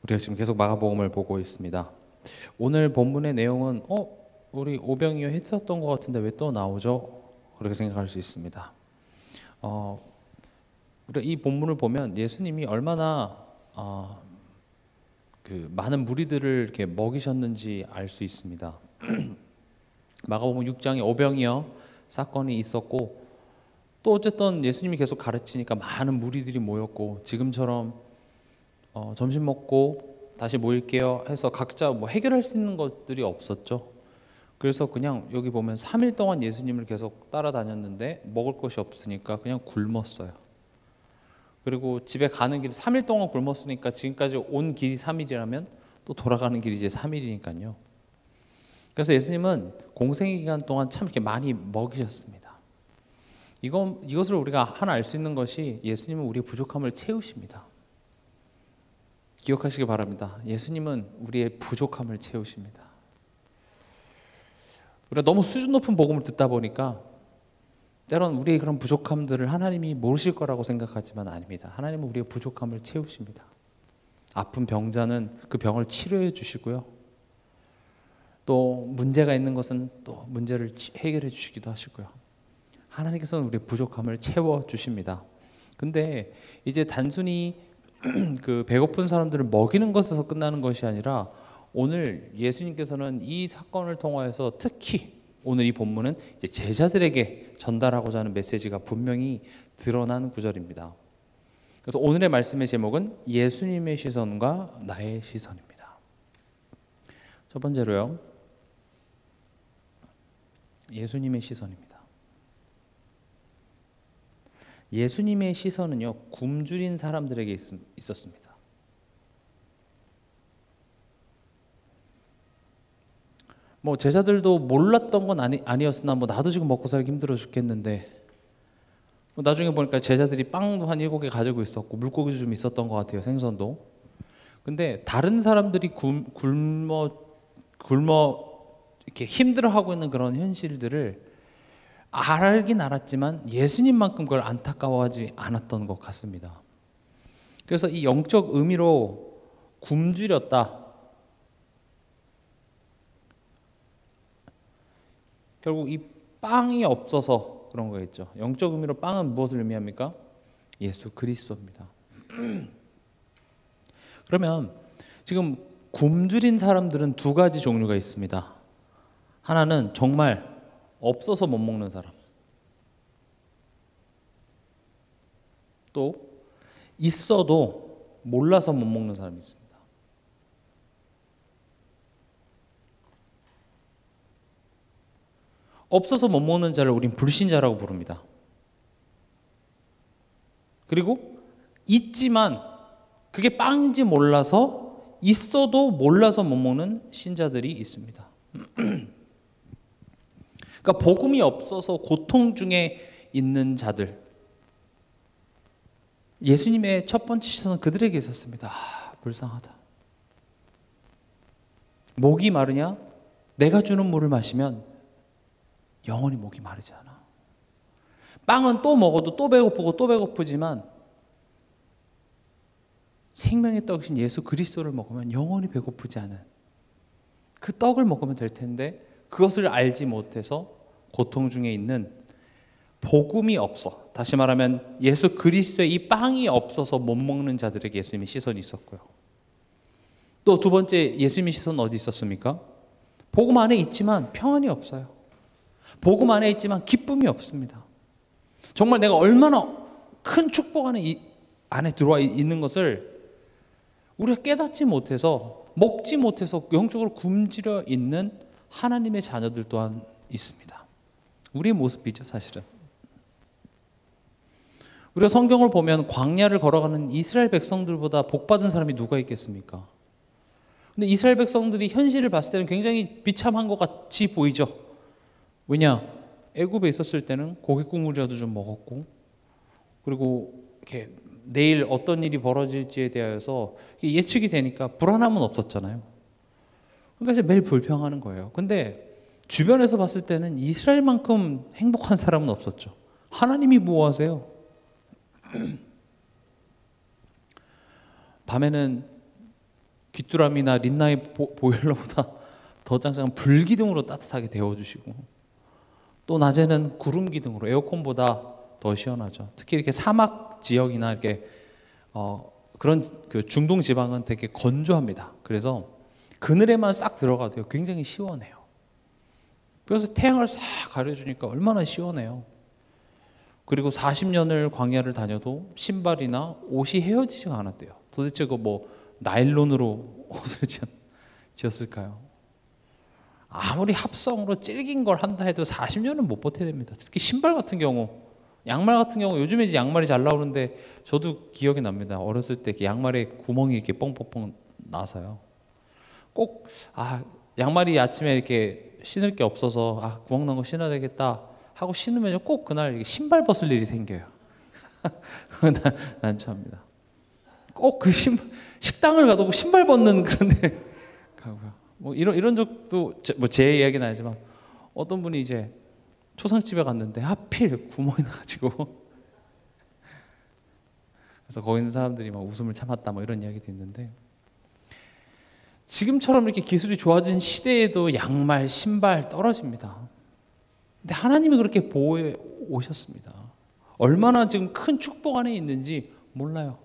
우리가 지금 계속 마가복음을 보고 있습니다. 오늘 본문의 내용은 우리 오병이어 했었던 것 같은데 왜 또 나오죠? 그렇게 생각할 수 있습니다. 우리가 이 본문을 보면 예수님이 얼마나 그 많은 무리들을 이렇게 먹이셨는지 알 수 있습니다. 마가복음 6장에 오병이어 사건이 있었고, 또 어쨌든 예수님이 계속 가르치니까 많은 무리들이 모였고, 지금처럼 점심 먹고 다시 모일게요 해서 각자 뭐 해결할 수 있는 것들이 없었죠. 그래서 그냥 여기 보면 3일 동안 예수님을 계속 따라다녔는데 먹을 것이 없으니까 그냥 굶었어요. 그리고 집에 가는 길 3일 동안 굶었으니까 지금까지 온 길이 3일이라면 또 돌아가는 길이 이제 3일이니까요. 그래서 예수님은 공생의 기간 동안 참 이렇게 많이 먹이셨습니다. 이것을 우리가 하나 알 수 있는 것이 예수님은 우리의 부족함을 채우십니다. 기억하시기 바랍니다. 예수님은 우리의 부족함을 채우십니다. 우리가 너무 수준 높은 복음을 듣다 보니까 때론 우리의 그런 부족함들을 하나님이 모르실 거라고 생각하지만 아닙니다. 하나님은 우리의 부족함을 채우십니다. 아픈 병자는 그 병을 치료해 주시고요. 또 문제가 있는 것은 또 문제를 해결해 주시기도 하시고요. 하나님께서는 우리의 부족함을 채워 주십니다. 근데 이제 단순히 그 배고픈 사람들을 먹이는 것에서 끝나는 것이 아니라 오늘 예수님께서는 이 사건을 통하여서 특히 오늘 이 본문은 이제 제자들에게 전달하고자 하는 메시지가 분명히 드러난 구절입니다. 그래서 오늘의 말씀의 제목은 예수님의 시선과 나의 시선입니다. 첫 번째로요, 예수님의 시선입니다. 예수님의 시선은요, 굶주린 사람들에게 있었습니다. 뭐 제자들도 몰랐던 건 아니었으나 뭐 나도 지금 먹고 살기 힘들어 죽겠는데, 뭐 나중에 보니까 제자들이 빵도 한 7개 가지고 있었고 물고기도 좀 있었던 것 같아요, 생선도. 근데 다른 사람들이 굶어 이렇게 힘들어하고 있는 그런 현실들을 알긴 알았지만 예수님만큼 그걸 안타까워하지 않았던 것 같습니다. 그래서 이 영적 의미로 굶주렸다, 결국 이 빵이 없어서 그런 거겠죠. 영적 의미로 빵은 무엇을 의미합니까? 예수 그리스도입니다. 그러면 지금 굶주린 사람들은 두 가지 종류가 있습니다. 하나는 정말 없어서 못 먹는 사람, 또 있어도 몰라서 못 먹는 사람이 있습니다. 없어서 못 먹는 자를 우린 불신자라고 부릅니다. 그리고 있지만 그게 빵인지 몰라서, 있어도 몰라서 못 먹는 신자들이 있습니다. 그러니까 복음이 없어서 고통 중에 있는 자들, 예수님의 첫 번째 시선은 그들에게 있었습니다. 불쌍하다. 목이 마르냐? 내가 주는 물을 마시면 영원히 목이 마르지 않아. 빵은 또 먹어도 또 배고프고 또 배고프지만 생명의 떡이신 예수 그리스도를 먹으면 영원히 배고프지 않은 그 떡을 먹으면 될 텐데, 그것을 알지 못해서 고통 중에 있는, 복음이 없어, 다시 말하면 예수 그리스도의 이 빵이 없어서 못 먹는 자들에게 예수님의 시선이 있었고요. 또 두 번째, 예수님의 시선은 어디 있었습니까? 복음 안에 있지만 평안이 없어요. 복음 안에 있지만 기쁨이 없습니다. 정말 내가 얼마나 큰 축복 안에 들어와 있는 것을 우리가 깨닫지 못해서, 먹지 못해서 영적으로 굶주려 있는 하나님의 자녀들 또한 있습니다. 우리의 모습이죠, 사실은. 우리가 성경을 보면 광야를 걸어가는 이스라엘 백성들보다 복받은 사람이 누가 있겠습니까? 근데 이스라엘 백성들이 현실을 봤을 때는 굉장히 비참한 것 같이 보이죠. 왜냐? 애굽에 있었을 때는 고기 국물이라도 좀 먹었고, 그리고 이렇게 내일 어떤 일이 벌어질지에 대하여서 예측이 되니까 불안함은 없었잖아요. 그러니까 이제 매일 불평하는 거예요. 근데 주변에서 봤을 때는 이스라엘만큼 행복한 사람은 없었죠. 하나님이 보호하세요. 밤에는 귀뚜라미나 린나이 보일러보다 더 짱짱한 불기둥으로 따뜻하게 데워주시고, 또 낮에는 구름 기둥으로 에어컨보다 더 시원하죠. 특히 이렇게 사막 지역이나 이렇게 그런 그 중동 지방은 되게 건조합니다. 그래서 그늘에만 싹 들어가도 굉장히 시원해요. 그래서 태양을 싹 가려주니까 얼마나 시원해요. 그리고 40년을 광야를 다녀도 신발이나 옷이 헤어지지가 않았대요. 도대체 그 뭐 나일론으로 옷을 지었을까요? 아무리 합성으로 질긴 걸 한다 해도 40년은 못 버텨야 됩니다. 특히 신발 같은 경우, 양말 같은 경우 요즘에 이제 양말이 잘 나오는데 저도 기억이 납니다. 어렸을 때 양말에 구멍이 이렇게 뻥뻥뻥 나서요. 꼭 양말이 아침에 이렇게 신을 게 없어서 구멍 난 거 신어야 되겠다 하고 신으면 꼭 그날 신발 벗을 일이 생겨요. 난처합니다. 꼭 그 식당을 가도 신발 벗는 그런 데 가고요. 뭐 이런 적도 뭐 제 이야기는 아니지만 어떤 분이 이제 초상집에 갔는데 하필 구멍이 나가지고 그래서 거기 있는 사람들이 막 웃음을 참았다 뭐 이런 이야기도 있는데, 지금처럼 이렇게 기술이 좋아진 시대에도 양말, 신발 떨어집니다. 근데 하나님이 그렇게 보호해 오셨습니다. 얼마나 지금 큰 축복 안에 있는지 몰라요.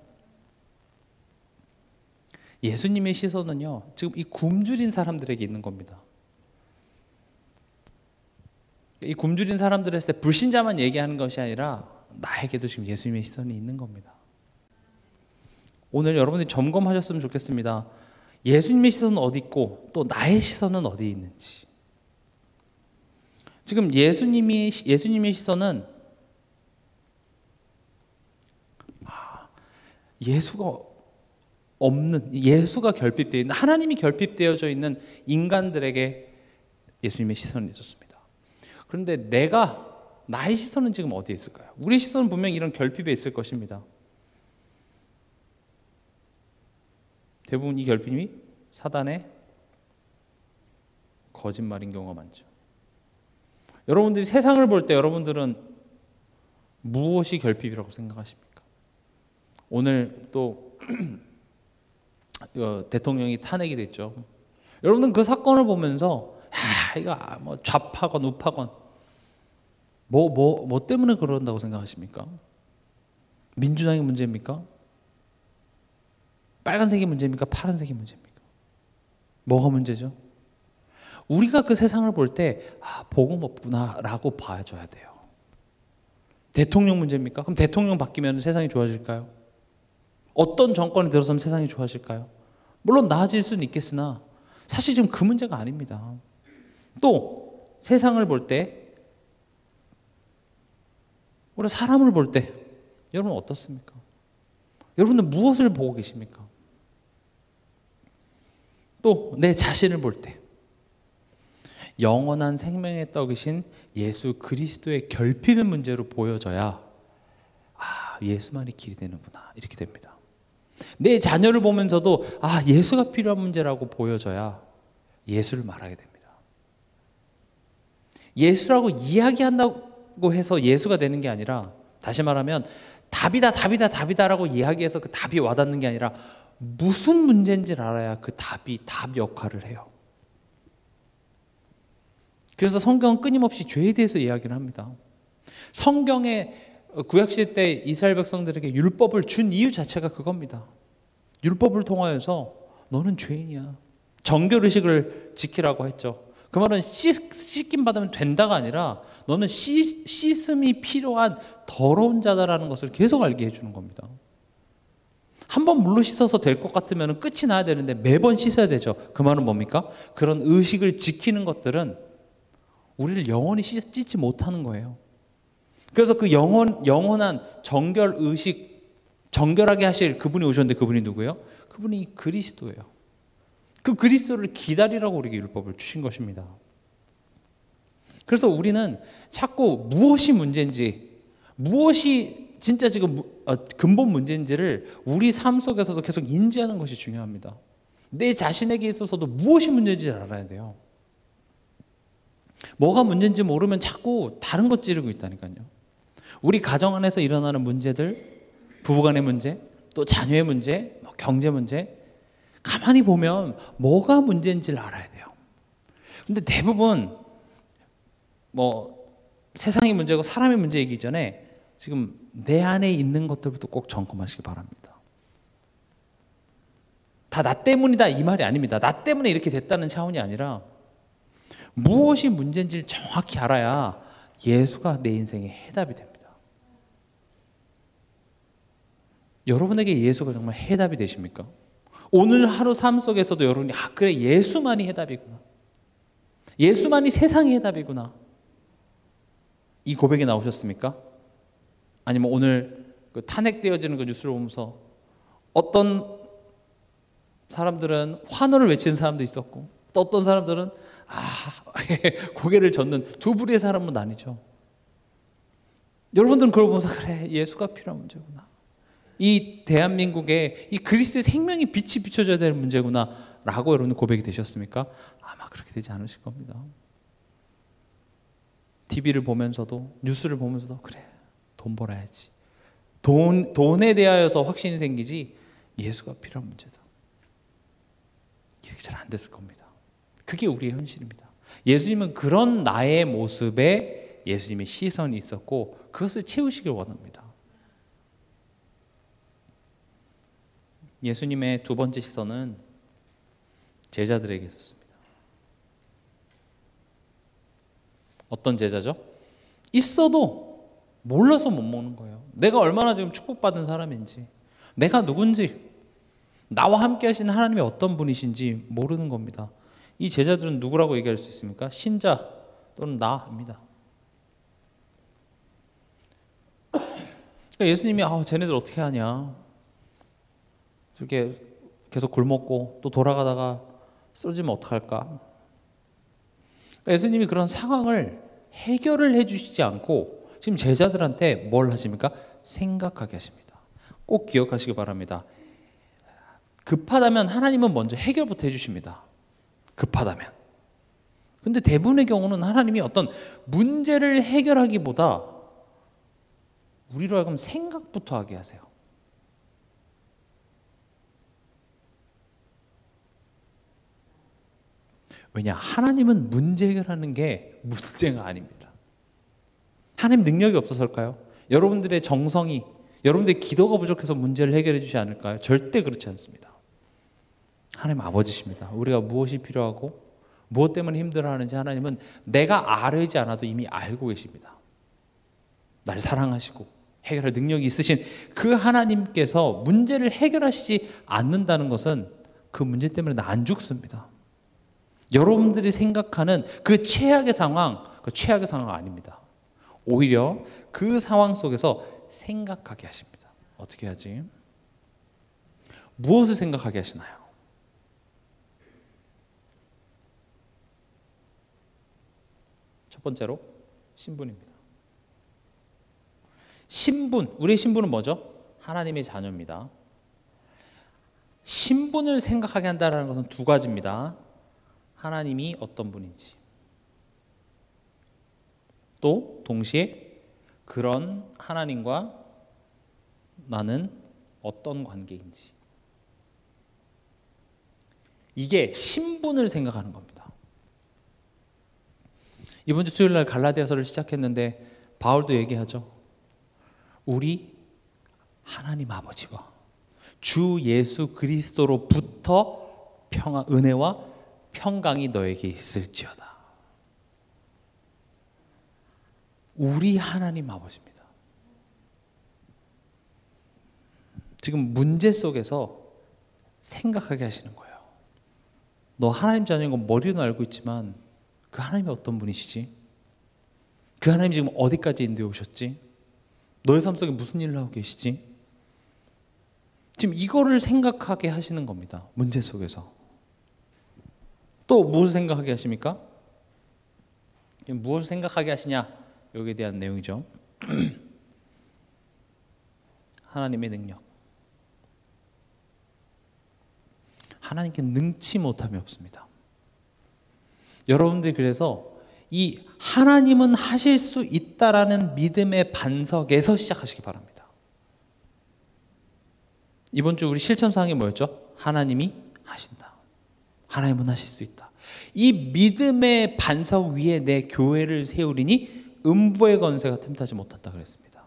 예수님의 시선은요, 지금 이 굶주린 사람들에게 있는 겁니다. 이 굶주린 사람들 했을 때 불신자만 얘기하는 것이 아니라 나에게도 지금 예수님의 시선이 있는 겁니다. 오늘 여러분들이 점검하셨으면 좋겠습니다. 예수님의 시선은 어디 있고 또 나의 시선은 어디 있는지. 지금 예수님의 시선은 예수가 없는, 예수가 결핍되어 있는, 하나님이 결핍되어져 있는 인간들에게 예수님의 시선이 있었습니다. 그런데 나의 시선은 지금 어디에 있을까요? 우리의 시선은 분명히 이런 결핍에 있을 것입니다. 대부분 이 결핍이 사단의 거짓말인 경우가 많죠. 여러분들이 세상을 볼 때 여러분들은 무엇이 결핍이라고 생각하십니까? 오늘 또 대통령이 탄핵이 됐죠. 여러분들은 그 사건을 보면서 이거 뭐 좌파건 우파건 뭐 때문에 그런다고 생각하십니까? 민주당의 문제입니까? 빨간색이 문제입니까? 파란색이 문제입니까? 뭐가 문제죠? 우리가 그 세상을 볼 때 복음 없구나라고 봐줘야 돼요. 대통령 문제입니까? 그럼 대통령 바뀌면 세상이 좋아질까요? 어떤 정권이 들어서면 세상이 좋아질까요? 물론 나아질 수는 있겠으나 사실 지금 그 문제가 아닙니다. 또 세상을 볼 때, 우리 사람을 볼 때 여러분 어떻습니까? 여러분들 무엇을 보고 계십니까? 또 내 자신을 볼 때 영원한 생명의 떡이신 예수 그리스도의 결핍의 문제로 보여져야 예수만이 길이 되는구나 이렇게 됩니다. 내 자녀를 보면서도 예수가 필요한 문제라고 보여져야 예수를 말하게 됩니다. 예수라고 이야기한다고 해서 예수가 되는 게 아니라, 다시 말하면 답이다라고 이야기해서 그 답이 와닿는 게 아니라 무슨 문제인지를 알아야 그 답이 답 역할을 해요. 그래서 성경은 끊임없이 죄에 대해서 이야기를 합니다. 성경에 구약시대 때 이스라엘 백성들에게 율법을 준 이유 자체가 그겁니다. 율법을 통하여서 너는 죄인이야, 정결의식을 지키라고 했죠. 그 말은 씻김 받으면 된다가 아니라 너는 씻음이 필요한 더러운 자다라는 것을 계속 알게 해주는 겁니다. 한 번 물로 씻어서 될 것 같으면 끝이 나야 되는데 매번 씻어야 되죠. 그 말은 뭡니까? 그런 의식을 지키는 것들은 우리를 영원히 씻지 못하는 거예요. 그래서 그 영원한 정결 의식, 정결하게 하실 그분이 오셨는데 그분이 누구예요? 그분이 그리스도예요. 그 그리스도를 기다리라고 우리에게 율법을 주신 것입니다. 그래서 우리는 자꾸 무엇이 문제인지, 무엇이 진짜 지금 근본 문제인지를 우리 삶 속에서도 계속 인지하는 것이 중요합니다. 내 자신에게 있어서도 무엇이 문제인지를 알아야 돼요. 뭐가 문제인지 모르면 자꾸 다른 것 찌르고 있다니까요. 우리 가정 안에서 일어나는 문제들, 부부간의 문제, 또 자녀의 문제, 경제 문제, 가만히 보면 뭐가 문제인지를 알아야 돼요. 근데 대부분 세상이 문제고 사람이 문제이기 전에 지금 내 안에 있는 것들부터 꼭 점검하시기 바랍니다. 다 나 때문이다 이 말이 아닙니다. 나 때문에 이렇게 됐다는 차원이 아니라 무엇이 문제인지를 정확히 알아야 예수가 내 인생의 해답이 됩니다. 여러분에게 예수가 정말 해답이 되십니까? 오늘 하루 삶 속에서도 여러분이 그래 예수만이 해답이구나. 예수만이 세상의 해답이구나. 이 고백이 나오셨습니까? 아니면 오늘 그 탄핵되어지는 그 뉴스를 보면서 어떤 사람들은 환호를 외치는 사람도 있었고 또 어떤 사람들은 고개를 젓는 두 부류의 사람은 아니죠. 여러분들은 그걸 보면서 그래 예수가 필요한 문제구나. 이 대한민국에 이 그리스도의 생명이 빛이 비춰져야 되는 문제구나 라고 여러분 고백이 되셨습니까? 아마 그렇게 되지 않으실 겁니다. TV를 보면서도 뉴스를 보면서도 그래 돈 벌어야지. 돈에 대하여서 확신이 생기지 예수가 필요한 문제다. 이렇게 잘 안 됐을 겁니다. 그게 우리의 현실입니다. 예수님은 그런 나의 모습에 예수님의 시선이 있었고 그것을 채우시길 원합니다. 예수님의 두 번째 시선은 제자들에게 있었습니다. 어떤 제자죠? 있어도 몰라서 못 먹는 거예요. 내가 얼마나 지금 축복받은 사람인지, 내가 누군지, 나와 함께 하시는 하나님이 어떤 분이신지 모르는 겁니다. 이 제자들은 누구라고 얘기할 수 있습니까? 신자 또는 나입니다. 그러니까 예수님이 쟤네들 어떻게 하냐, 이렇게 계속 굶었고 또 돌아가다가 쓰러지면 어떡할까? 그러니까 예수님이 그런 상황을 해결을 해주시지 않고 지금 제자들한테 뭘 하십니까? 생각하게 하십니다. 꼭 기억하시기 바랍니다. 급하다면 하나님은 먼저 해결부터 해주십니다. 급하다면. 근데 대부분의 경우는 하나님이 어떤 문제를 해결하기보다 우리로 하여금 생각부터 하게 하세요. 왜냐? 하나님은 문제 해결하는 게 문제가 아닙니다. 하나님 능력이 없어서일까요? 여러분들의 정성이, 여러분들의 기도가 부족해서 문제를 해결해 주지 않을까요? 절대 그렇지 않습니다. 하나님 아버지십니다. 우리가 무엇이 필요하고 무엇 때문에 힘들어하는지 하나님은 내가 알지 않아도 이미 알고 계십니다. 나를 사랑하시고 해결할 능력이 있으신 그 하나님께서 문제를 해결하시지 않는다는 것은 그 문제 때문에 나 안 죽습니다. 여러분들이 생각하는 그 최악의 상황, 그 최악의 상황 아닙니다. 오히려 그 상황 속에서 생각하게 하십니다. 어떻게 하지? 무엇을 생각하게 하시나요? 첫 번째로 신분입니다. 신분, 우리의 신분은 뭐죠? 하나님의 자녀입니다. 신분을 생각하게 한다는 것은 두 가지입니다. 하나님이 어떤 분인지, 또 동시에 그런 하나님과 나는 어떤 관계인지, 이게 신분을 생각하는 겁니다. 이번 주 수요일 날 갈라디아서를 시작했는데 바울도 얘기하죠. 우리 하나님 아버지와 주 예수 그리스도로부터 은혜와 평강이 너에게 있을지어다. 우리 하나님 아버지입니다. 지금 문제 속에서 생각하게 하시는 거예요. 너 하나님 자녀인 건 머리로는 알고 있지만 그 하나님이 어떤 분이시지? 그 하나님이 지금 어디까지 인도해 오셨지? 너의 삶 속에 무슨 일을 하고 계시지? 지금 이거를 생각하게 하시는 겁니다. 문제 속에서. 또 무엇을 생각하게 하십니까? 무엇을 생각하게 하시냐? 여기에 대한 내용이죠. 하나님의 능력. 하나님께 능치 못함이 없습니다. 여러분들이 그래서 이 하나님은 하실 수 있다라는 믿음의 반석에서 시작하시기 바랍니다. 이번 주 우리 실천사항이 뭐였죠? 하나님이 하신다. 하나님은 하실 수 있다. 이 믿음의 반석 위에 내 교회를 세우리니 음부의 권세가 틈타지 못한다 그랬습니다.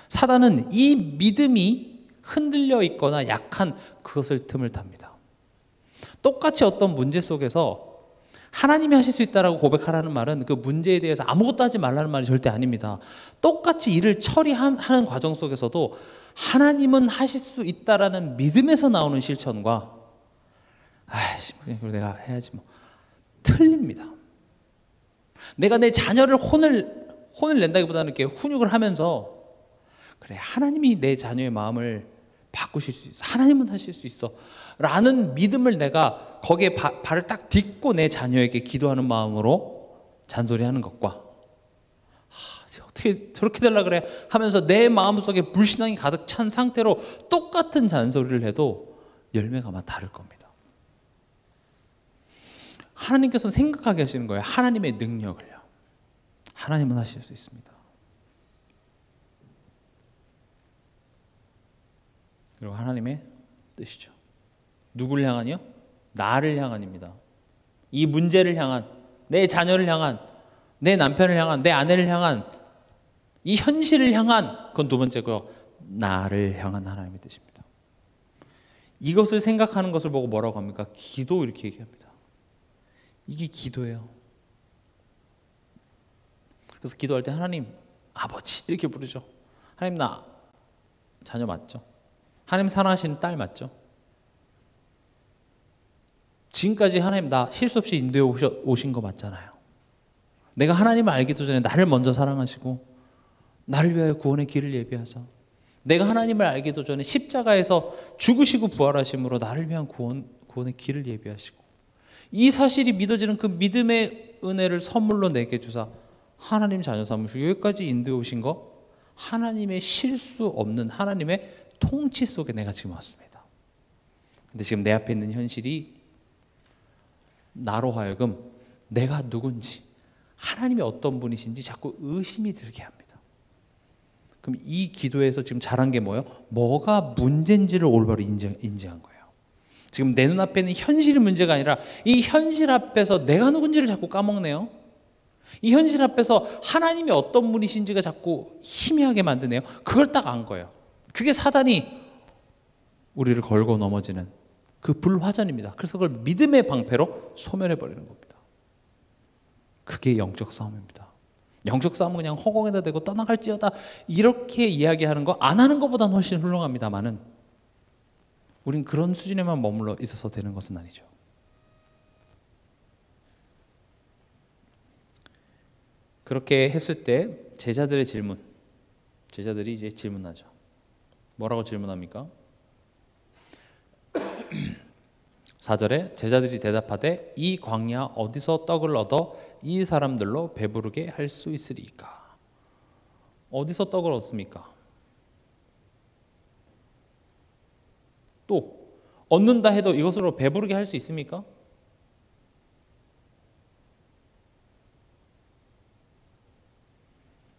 사단은 이 믿음이 흔들려 있거나 약한 그것을 틈을 탑니다. 똑같이 어떤 문제 속에서 하나님이 하실 수 있다라고 고백하라는 말은 그 문제에 대해서 아무것도 하지 말라는 말이 절대 아닙니다. 똑같이 일을 처리하는 과정 속에서도 하나님은 하실 수 있다라는 믿음에서 나오는 실천과 아이씨, 그냥 내가 해야지 뭐 틀립니다. 내가 내 자녀를 혼을 낸다기보다는 이렇게 훈육을 하면서 그래 하나님이 내 자녀의 마음을 바꾸실 수 있어. 하나님은 하실 수 있어. 라는 믿음을 내가 거기에 발을 딱 딛고 내 자녀에게 기도하는 마음으로 잔소리하는 것과 어떻게 저렇게 되려고 그래 하면서 내 마음속에 불신앙이 가득 찬 상태로 똑같은 잔소리를 해도 열매가 아마 다를 겁니다. 하나님께서는 생각하게 하시는 거예요. 하나님의 능력을요. 하나님은 하실 수 있습니다. 그리고 하나님의 뜻이죠. 누구를 향한이요? 나를 향한입니다. 이 문제를 향한, 내 자녀를 향한, 내 남편을 향한, 내 아내를 향한, 이 현실을 향한, 그건 두 번째고요. 나를 향한 하나님의 뜻입니다. 이것을 생각하는 것을 보고 뭐라고 합니까? 기도 이렇게 얘기합니다. 이게 기도예요. 그래서 기도할 때 하나님, 아버지 이렇게 부르죠. 하나님 나 자녀 맞죠? 하나님 사랑하시는 딸 맞죠? 지금까지 하나님 나 실수 없이 인도해 오신 거 맞잖아요. 내가 하나님을 알기도 전에 나를 먼저 사랑하시고 나를 위하여 구원의 길을 예비하사 내가 하나님을 알기도 전에 십자가에서 죽으시고 부활하심으로 나를 위한 구원의 길을 예비하시고 이 사실이 믿어지는 그 믿음의 은혜를 선물로 내게 주사 하나님 자녀 삼으시고 여기까지 인도해 오신 거 하나님의 실수 없는 하나님의 통치 속에 내가 지금 왔습니다. 근데 지금 내 앞에 있는 현실이 나로 하여금 내가 누군지 하나님이 어떤 분이신지 자꾸 의심이 들게 합니다. 그럼 이 기도에서 지금 잘한 게 뭐예요? 뭐가 문제인지를 올바로 인지한 거예요. 지금 내 눈앞에 있는 현실이 문제가 아니라 이 현실 앞에서 내가 누군지를 자꾸 까먹네요. 이 현실 앞에서 하나님이 어떤 분이신지가 자꾸 희미하게 만드네요. 그걸 딱 안 거예요. 그게 사단이 우리를 걸고 넘어지는 그 불화전입니다. 그래서 그걸 믿음의 방패로 소멸해버리는 겁니다. 그게 영적 싸움입니다. 영적 싸움은 그냥 허공에다 대고 떠나갈지어다 이렇게 이야기하는 거 안 하는 것보다는 훨씬 훌륭합니다만은 우린 그런 수준에만 머물러 있어서 되는 것은 아니죠. 그렇게 했을 때 제자들의 질문, 제자들이 이제 질문하죠. 뭐라고 질문합니까? 4절에 제자들이 대답하되 이 광야 어디서 떡을 얻어 이 사람들로 배부르게 할 수 있으리까? 어디서 떡을 얻습니까? 또 얻는다 해도 이것으로 배부르게 할 수 있습니까?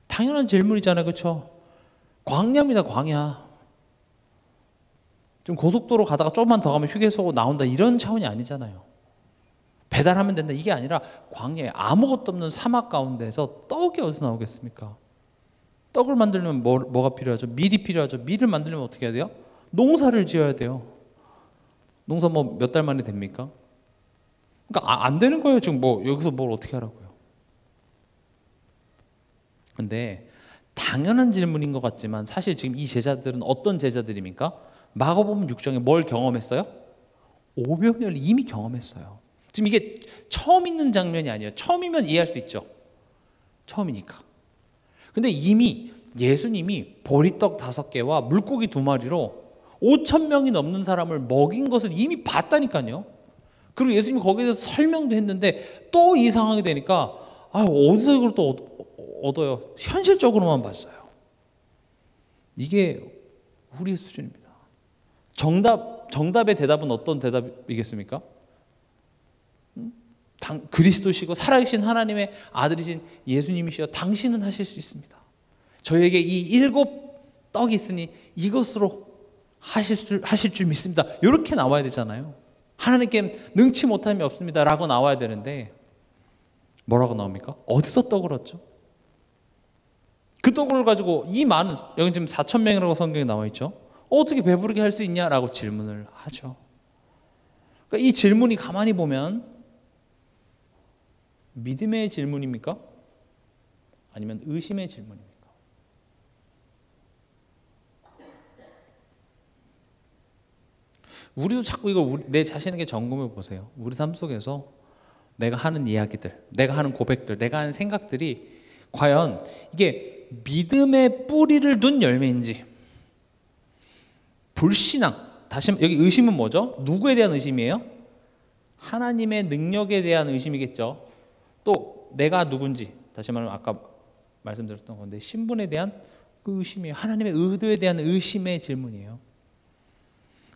당연한 질문이잖아요. 그렇죠? 광야입니다. 광야. 좀 고속도로 가다가 조금만 더 가면 휴게소 나온다 이런 차원이 아니잖아요. 배달하면 된다 이게 아니라 광야에 아무것도 없는 사막 가운데서 떡이 어디서 나오겠습니까? 떡을 만들려면 뭐가 필요하죠? 밀이 필요하죠. 밀을 만들려면 어떻게 해야 돼요? 농사를 지어야 돼요. 농사 뭐 몇 달 만에 됩니까? 그러니까 안 되는 거예요. 지금 뭐 여기서 뭘 어떻게 하라고요? 근데 당연한 질문인 것 같지만 사실 지금 이 제자들은 어떤 제자들입니까? 마가복음 6장에 뭘 경험했어요? 오병이어를 이미 경험했어요. 지금 이게 처음 있는 장면이 아니에요. 처음이면 이해할 수 있죠. 처음이니까. 근데 이미 예수님이 보리떡 5개와 물고기 2마리로 5,000명이 넘는 사람을 먹인 것을 이미 봤다니까요. 그리고 예수님이 거기에서 설명도 했는데 또 이 상황이 되니까 어디서 이걸 또 얻어요? 현실적으로만 봤어요. 이게 우리의 수준입니다. 정답의 대답은 어떤 대답이겠습니까? 그리스도시고 살아계신 하나님의 아들이신 예수님이시여 당신은 하실 수 있습니다. 저에게 이 7 떡이 있으니 이것으로 하실 줄 믿습니다. 이렇게 나와야 되잖아요. 하나님께 능치 못함이 없습니다 라고 나와야 되는데 뭐라고 나옵니까? 어디서 떡을 얻죠? 그 떡을 가지고 이 많은, 여기 지금 4천 명이라고 성경에 나와 있죠. 어떻게 배부르게 할 수 있냐라고 질문을 하죠. 그러니까 이 질문이 가만히 보면 믿음의 질문입니까? 아니면 의심의 질문입니까? 우리도 자꾸 이거 내 자신에게 점검해 보세요. 우리 삶 속에서 내가 하는 이야기들, 내가 하는 고백들, 내가 하는 생각들이 과연 이게 믿음의 뿌리를 둔 열매인지, 불신앙, 다시 여기 의심은 뭐죠? 누구에 대한 의심이에요? 하나님의 능력에 대한 의심이겠죠. 또 내가 누군지, 다시 말하면 아까 말씀드렸던 건데 신분에 대한 그 의심이에요. 하나님의 의도에 대한 의심의 질문이에요.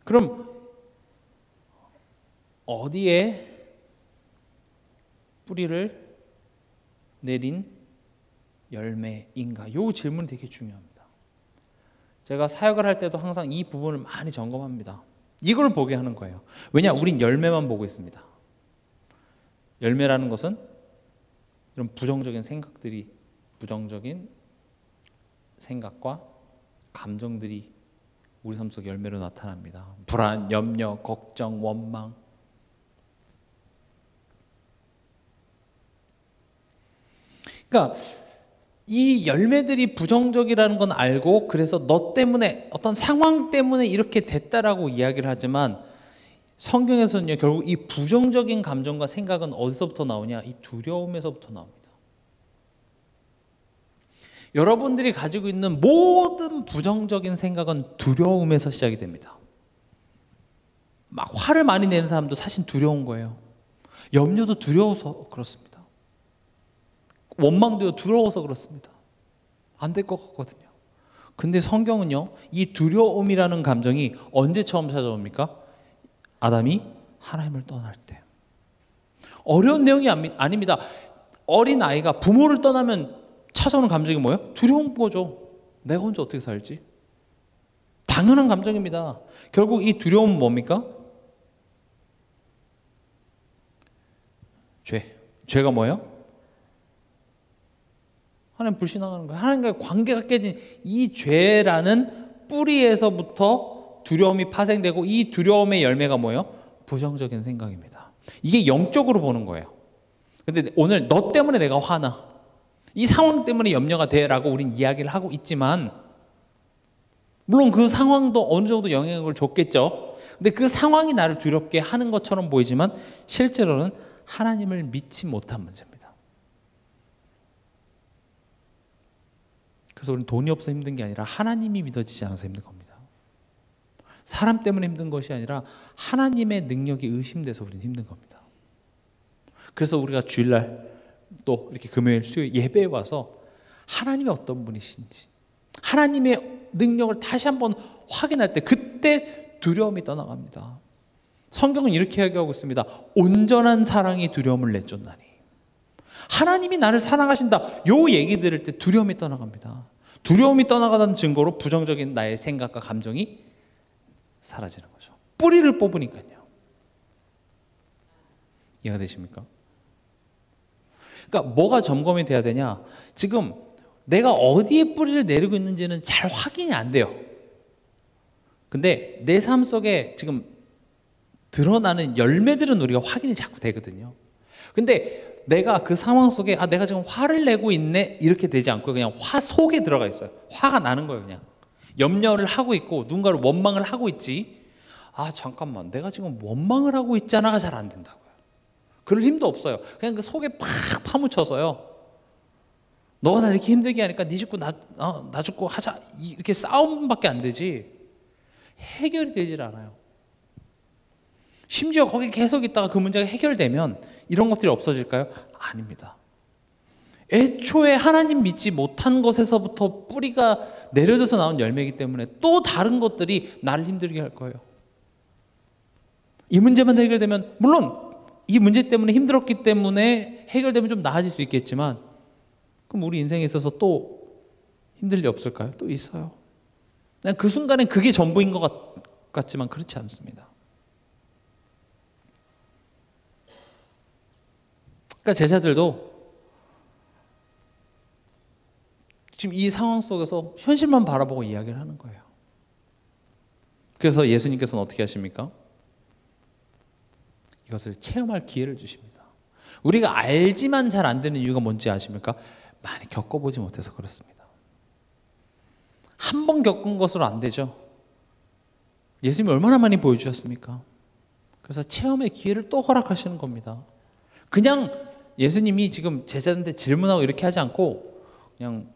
그럼 어디에 뿌리를 내린 열매인가? 이 질문이 되게 중요합니다. 제가 사역을 할 때도 항상 이 부분을 많이 점검합니다. 이걸 보게 하는 거예요. 왜냐? 우린 열매만 보고 있습니다. 열매라는 것은 이런 부정적인 생각들이, 부정적인 생각과 감정들이 우리 삶 속 열매로 나타납니다. 불안, 염려, 걱정, 원망. 그러니까 이 열매들이 부정적이라는 건 알고, 그래서 너 때문에, 어떤 상황 때문에 이렇게 됐다라고 이야기를 하지만 성경에서는요, 결국 이 부정적인 감정과 생각은 어디서부터 나오냐? 이 두려움에서부터 나옵니다. 여러분들이 가지고 있는 모든 부정적인 생각은 두려움에서 시작이 됩니다. 막 화를 많이 내는 사람도 사실 두려운 거예요. 염려도 두려워서 그렇습니다. 원망도 두려워서 그렇습니다. 안 될 것 같거든요. 근데 성경은요, 이 두려움이라는 감정이 언제 처음 찾아옵니까? 아담이 하나님을 떠날 때. 어려운 내용이 아닙니다. 어린 아이가 부모를 떠나면 찾아오는 감정이 뭐예요? 두려운 거죠. 내가 혼자 어떻게 살지? 당연한 감정입니다. 결국 이 두려움은 뭡니까? 죄가 뭐예요? 하나님 불신앙하는 거예요. 하나님과의 관계가 깨진 이 죄라는 뿌리에서부터 두려움이 파생되고, 이 두려움의 열매가 뭐예요? 부정적인 생각입니다. 이게 영적으로 보는 거예요. 근데 오늘 너 때문에 내가 화나, 이 상황 때문에 염려가 돼라고 우린 이야기를 하고 있지만, 물론 그 상황도 어느 정도 영향을 줬겠죠. 근데 그 상황이 나를 두렵게 하는 것처럼 보이지만 실제로는 하나님을 믿지 못한 문제입니다. 그래서 우리는 돈이 없어 힘든 게 아니라 하나님이 믿어지지 않아서 힘든 겁니다. 사람 때문에 힘든 것이 아니라 하나님의 능력이 의심돼서 우리는 힘든 겁니다. 그래서 우리가 주일날 또 이렇게 금요일, 수요일 예배에 와서 하나님이 어떤 분이신지, 하나님의 능력을 다시 한번 확인할 때 그때 두려움이 떠나갑니다. 성경은 이렇게 이야기하고 있습니다. 온전한 사랑이 두려움을 내쫓나니. 하나님이 나를 사랑하신다, 요 얘기 들을 때 두려움이 떠나갑니다. 두려움이 떠나가는 증거로 부정적인 나의 생각과 감정이 사라지는 거죠. 뿌리를 뽑으니까요. 이해가 되십니까? 그러니까 뭐가 점검이 돼야 되냐? 지금 내가 어디에 뿌리를 내리고 있는지는 잘 확인이 안 돼요. 근데 내 삶 속에 지금 드러나는 열매들은 우리가 확인이 자꾸 되거든요. 근데 내가 그 상황 속에 내가 지금 화를 내고 있네 이렇게 되지 않고 그냥 화 속에 들어가 있어요. 화가 나는 거예요. 그냥 염려를 하고 있고 누군가를 원망을 하고 있지, 잠깐만 내가 지금 원망을 하고 있잖아가 잘 안 된다고요. 그럴 힘도 없어요. 그냥 그 속에 팍 파묻혀서요, 너가 나 이렇게 힘들게 하니까 네 죽고 나 죽고 하자, 이렇게 싸움밖에 안 되지 해결이 되질 않아요. 심지어 거기 계속 있다가 그 문제가 해결되면 이런 것들이 없어질까요? 아닙니다. 애초에 하나님 믿지 못한 것에서부터 뿌리가 내려져서 나온 열매이기 때문에 또 다른 것들이 나를 힘들게 할 거예요. 이 문제만 해결되면, 물론 이 문제 때문에 힘들었기 때문에 해결되면 좀 나아질 수 있겠지만, 그럼 우리 인생에 있어서 또 힘들 일 없을까요? 또 있어요. 그 순간엔 그게 전부인 것 같지만 그렇지 않습니다. 그러니까 제자들도 지금 이 상황 속에서 현실만 바라보고 이야기를 하는 거예요. 그래서 예수님께서는 어떻게 하십니까? 이것을 체험할 기회를 주십니다. 우리가 알지만 잘 안 되는 이유가 뭔지 아십니까? 많이 겪어보지 못해서 그렇습니다. 한 번 겪은 것으로 안 되죠. 예수님이 얼마나 많이 보여주셨습니까? 그래서 체험의 기회를 또 허락하시는 겁니다. 그냥 예수님이 지금 제자들한테 질문하고 이렇게 하지 않고 그냥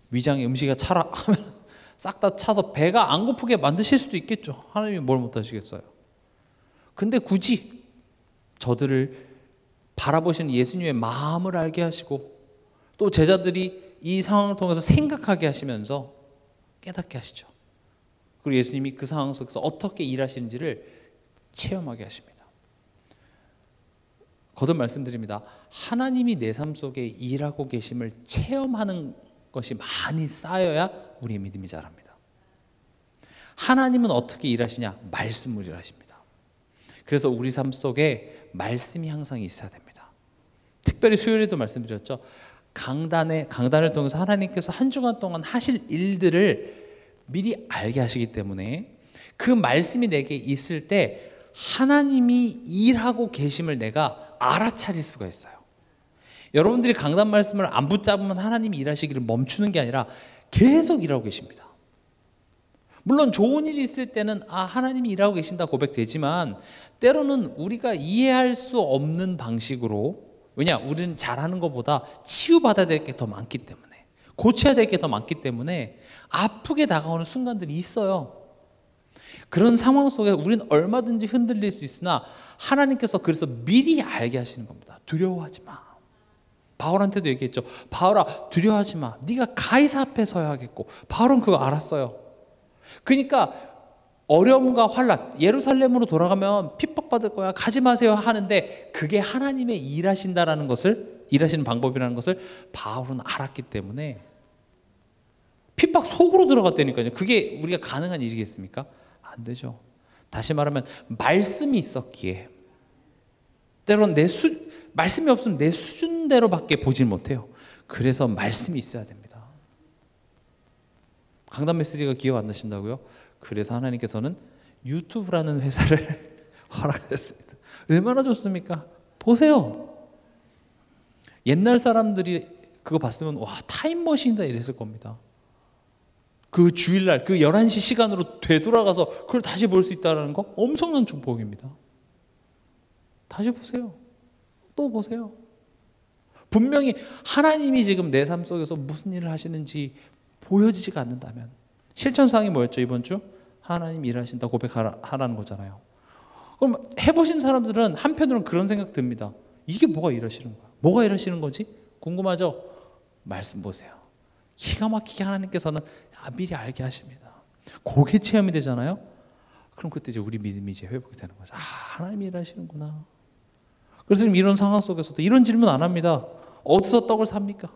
위장에 음식이 차라 하면 싹 다 차서 배가 안 고프게 만드실 수도 있겠죠. 하나님이 뭘 못하시겠어요. 근데 굳이 저들을 바라보시는 예수님의 마음을 알게 하시고 또 제자들이 이 상황을 통해서 생각하게 하시면서 깨닫게 하시죠. 그리고 예수님이 그 상황 속에서 어떻게 일하시는지를 체험하게 하십니다. 거듭 말씀드립니다. 하나님이 내 삶 속에 일하고 계심을 체험하는 것이 많이 쌓여야 우리의 믿음이 자랍니다. 하나님은 어떻게 일하시냐? 말씀으로 일하십니다. 그래서 우리 삶 속에 말씀이 항상 있어야 됩니다. 특별히 수요일에도 말씀드렸죠. 강단을 통해서 하나님께서 한 주간 동안 하실 일들을 미리 알게 하시기 때문에 그 말씀이 내게 있을 때 하나님이 일하고 계심을 내가 알아차릴 수가 있어요. 여러분들이 강단 말씀을 안 붙잡으면 하나님이 일하시기를 멈추는 게 아니라 계속 일하고 계십니다. 물론 좋은 일이 있을 때는 하나님이 일하고 계신다 고백되지만 때로는 우리가 이해할 수 없는 방식으로, 왜냐 우리는 잘하는 것보다 치유받아야 될 게 더 많기 때문에, 고쳐야 될 게 더 많기 때문에 아프게 다가오는 순간들이 있어요. 그런 상황 속에 우리는 얼마든지 흔들릴 수 있으나 하나님께서 그래서 미리 알게 하시는 겁니다. 두려워하지 마. 바울한테도 얘기했죠. 바울아 두려워하지 마. 네가 가이사 앞에 서야 하겠고. 바울은 그거 알았어요. 그러니까 어려움과 환난, 예루살렘으로 돌아가면 핍박받을 거야, 가지 마세요 하는데 그게 하나님의 일하신다라는 것을, 일하시는 방법이라는 것을 바울은 알았기 때문에 핍박 속으로 들어갔다니까요. 그게 우리가 가능한 일이겠습니까? 안 되죠. 다시 말하면 말씀이 있었기에, 때로는 말씀이 없으면 내 수준대로밖에 보질 못해요. 그래서 말씀이 있어야 됩니다. 강단 메시지가 기억 안 나신다고요? 그래서 하나님께서는 유튜브라는 회사를 허락하셨습니다. 얼마나 좋습니까? 보세요. 옛날 사람들이 그거 봤으면 와 타임머신이다 이랬을 겁니다. 그 주일날 그 11시 시간으로 되돌아가서 그걸 다시 볼 수 있다는 거 엄청난 축복입니다. 다시 보세요. 또 보세요. 분명히 하나님이 지금 내 삶 속에서 무슨 일을 하시는지 보여지지가 않는다면, 실천사항이 뭐였죠 이번 주? 하나님 일하신다 고백하라는 거잖아요. 그럼 해보신 사람들은 한편으로는 그런 생각 듭니다. 이게 뭐가 일하시는 거야? 뭐가 일하시는 거지? 궁금하죠? 말씀 보세요. 기가 막히게 하나님께서는 미리 알게 하십니다. 그게 체험이 되잖아요. 그럼 그때 이제 우리 믿음이 이제 회복이 되는 거죠. 하나님이 일하시는구나. 그래서 지금 이런 상황 속에서도 이런 질문 안 합니다. 어디서 떡을 삽니까?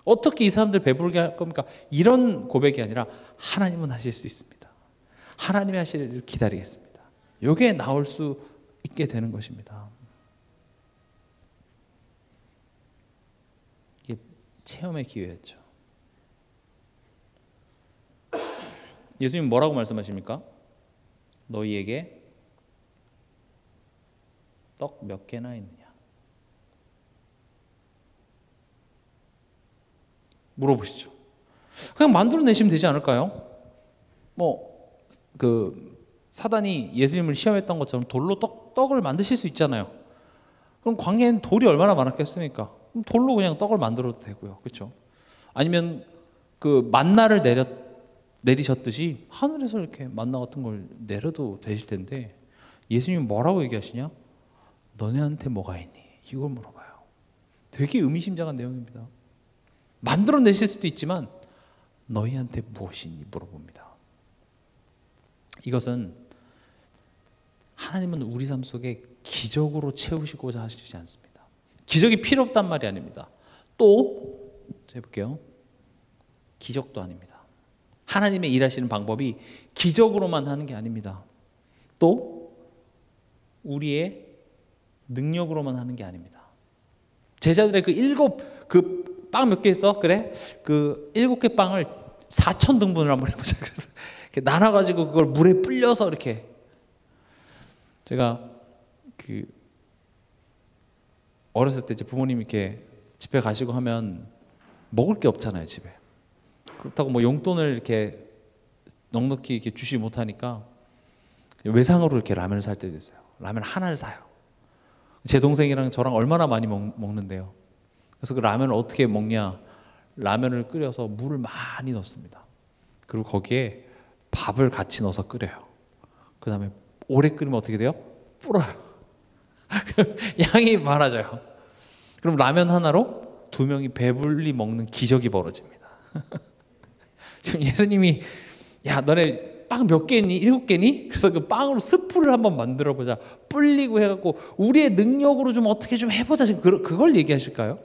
어떻게 이 사람들 배부르게 할 겁니까? 이런 고백이 아니라 하나님은 하실 수 있습니다. 하나님이 하실 일을 기다리겠습니다. 이게 나올 수 있게 되는 것입니다. 이게 체험의 기회였죠. 예수님 뭐라고 말씀하십니까? 너희에게 떡 몇 개나 있느냐? 물어보시죠. 그냥 만들어내시면 되지 않을까요? 사단이 예수님을 시험했던 것처럼 돌로 떡을 만드실 수 있잖아요. 그럼 광야에는 돌이 얼마나 많았겠습니까? 그럼 돌로 그냥 떡을 만들어도 되고요. 그렇죠? 아니면 그 만나를 내리셨듯이 하늘에서 이렇게 만나 같은 걸 내려도 되실 텐데 예수님이 뭐라고 얘기하시냐? 너네한테 뭐가 있니? 이걸 물어봐요. 되게 의미심장한 내용입니다. 만들어내실 수도 있지만 너희한테 무엇이 있니? 물어봅니다. 이것은 하나님은 우리 삶 속에 기적으로 채우시고자 하시지 않습니다. 기적이 필요 없단 말이 아닙니다. 또 해볼게요. 기적도 아닙니다. 하나님의 일하시는 방법이 기적으로만 하는 게 아닙니다. 또 우리의 능력으로만 하는 게 아닙니다. 제자들의 그 빵 몇 개 있어? 그래? 그 7개 빵을 4,000등분을 한번 해보자. 그래서 이렇게 나눠가지고 그걸 물에 불려서 이렇게. 제가 그 어렸을 때 이제 부모님이 이렇게 집에 가시고 하면 먹을 게 없잖아요, 집에. 그렇다고 뭐 용돈을 이렇게 넉넉히 이렇게 주시 못하니까 외상으로 이렇게 라면을 살 때도 있어요. 라면 하나를 사요. 제 동생이랑 저랑 얼마나 많이 먹는데요. 그래서 그 라면을 어떻게 먹냐? 라면을 끓여서 물을 많이 넣습니다. 그리고 거기에 밥을 같이 넣어서 끓여요. 그 다음에 오래 끓이면 어떻게 돼요? 불어요. 양이 많아져요. 그럼 라면 하나로 2명이 배불리 먹는 기적이 벌어집니다. 지금 예수님이 야 너네 빵 몇 개 있니? 7개니? 그래서 그 빵으로 스프를 한번 만들어 보자. 불리고 해갖고 우리의 능력으로 좀 어떻게 좀 해보자. 지금 그걸 얘기하실까요?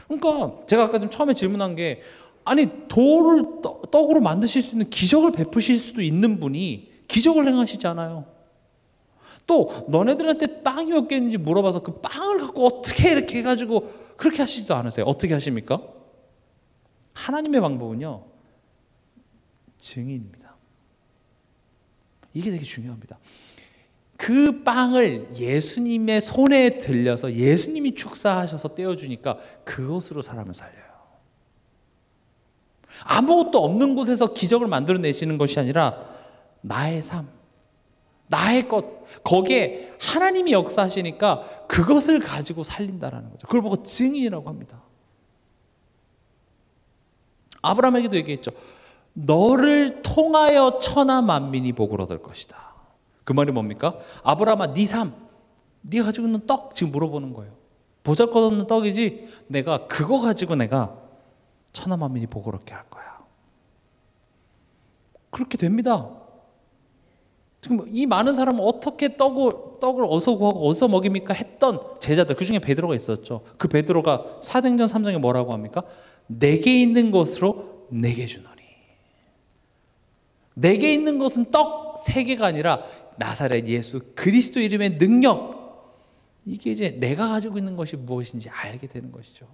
그러니까 제가 아까 좀 처음에 질문한 게 아니 돌을 떡으로 만드실 수 있는 기적을 베푸실 수도 있는 분이 기적을 행하시지 않아요. 또 너네들한테 빵이 몇 개인지 물어봐서 그 빵을 갖고 어떻게 이렇게 해가지고 그렇게 하시지도 않으세요. 어떻게 하십니까? 하나님의 방법은요 증인입니다. 이게 되게 중요합니다. 그 빵을 예수님의 손에 들려서 예수님이 축사하셔서 떼어주니까 그것으로 사람을 살려요. 아무것도 없는 곳에서 기적을 만들어내시는 것이 아니라 나의 삶, 나의 것, 거기에 하나님이 역사하시니까 그것을 가지고 살린다라는 거죠. 그걸 보고 증인이라고 합니다. 아브라함에게도 얘기했죠. 너를 통하여 천하 만민이 복을 얻을 것이다. 그 말이 뭡니까? 아브라함아 네 삶, 네가 가지고 있는 떡 지금 물어보는 거예요. 보잘것없는 떡이지 내가 그거 가지고 내가 천하 만민이 복을 얻게 할 거야. 그렇게 됩니다. 지금 이 많은 사람은 어떻게 떡을 어디서 구하고 어디서 먹입니까? 했던 제자들, 그 중에 베드로가 있었죠. 그 베드로가 사도행전 3장에 뭐라고 합니까? 내게 있는 것으로 내게 주노니. 내게 있는 것은 떡 3개가 아니라 나사렛 예수 그리스도 이름의 능력. 이게 이제 내가 가지고 있는 것이 무엇인지 알게 되는 것이죠.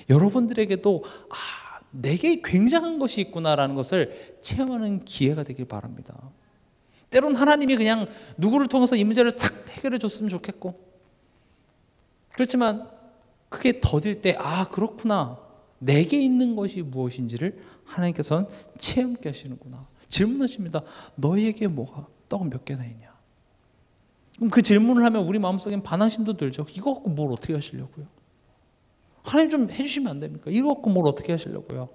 여러분들에게도 내게 굉장한 것이 있구나라는 것을 체험하는 기회가 되길 바랍니다. 때론 하나님이 그냥 누구를 통해서 이 문제를 탁 해결해 줬으면 좋겠고, 그렇지만 그게 더딜 때 그렇구나, 내게 있는 것이 무엇인지를 하나님께서는 체험케 하시는구나. 질문하십니다. 너희에게 뭐가 떡은 몇 개나 있냐? 그럼 그 질문을 하면 우리 마음속엔 반항심도 들죠. 이거 갖고 뭘 어떻게 하시려고요? 하나님 좀 해주시면 안 됩니까? 이거 갖고 뭘 어떻게 하시려고요?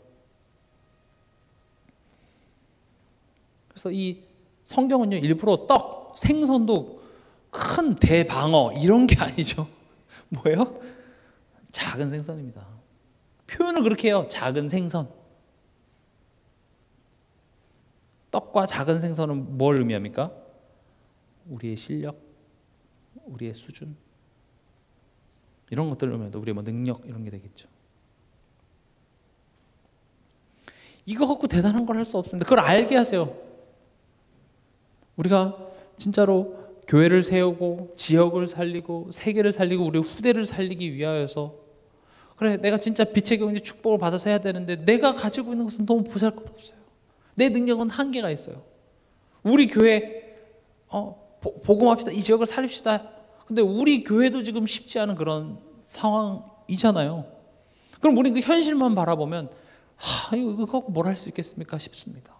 그래서 이 성경은요, 일부러 떡, 생선도 큰 대방어 이런 게 아니죠. 뭐예요? 작은 생선입니다. 표현을 그렇게 해요. 작은 생선. 떡과 작은 생선은 뭘 의미합니까? 우리의 실력, 우리의 수준, 이런 것들을 의미합니다. 우리의 능력, 이런 게 되겠죠. 이거 갖고 대단한 걸 할 수 없습니다. 그걸 알게 하세요. 우리가 진짜로 교회를 세우고 지역을 살리고 세계를 살리고 우리 후대를 살리기 위하여서, 그래 내가 진짜 빛의 경제 축복을 받아서 해야 되는데 내가 가지고 있는 것은 너무 보잘것없어요. 내 능력은 한계가 있어요. 우리 교회 복음합시다, 이 지역을 살립시다. 근데 우리 교회도 지금 쉽지 않은 그런 상황이잖아요. 그럼 우리는 그 현실만 바라보면 이거 갖고 뭘 할 수 있겠습니까 싶습니다.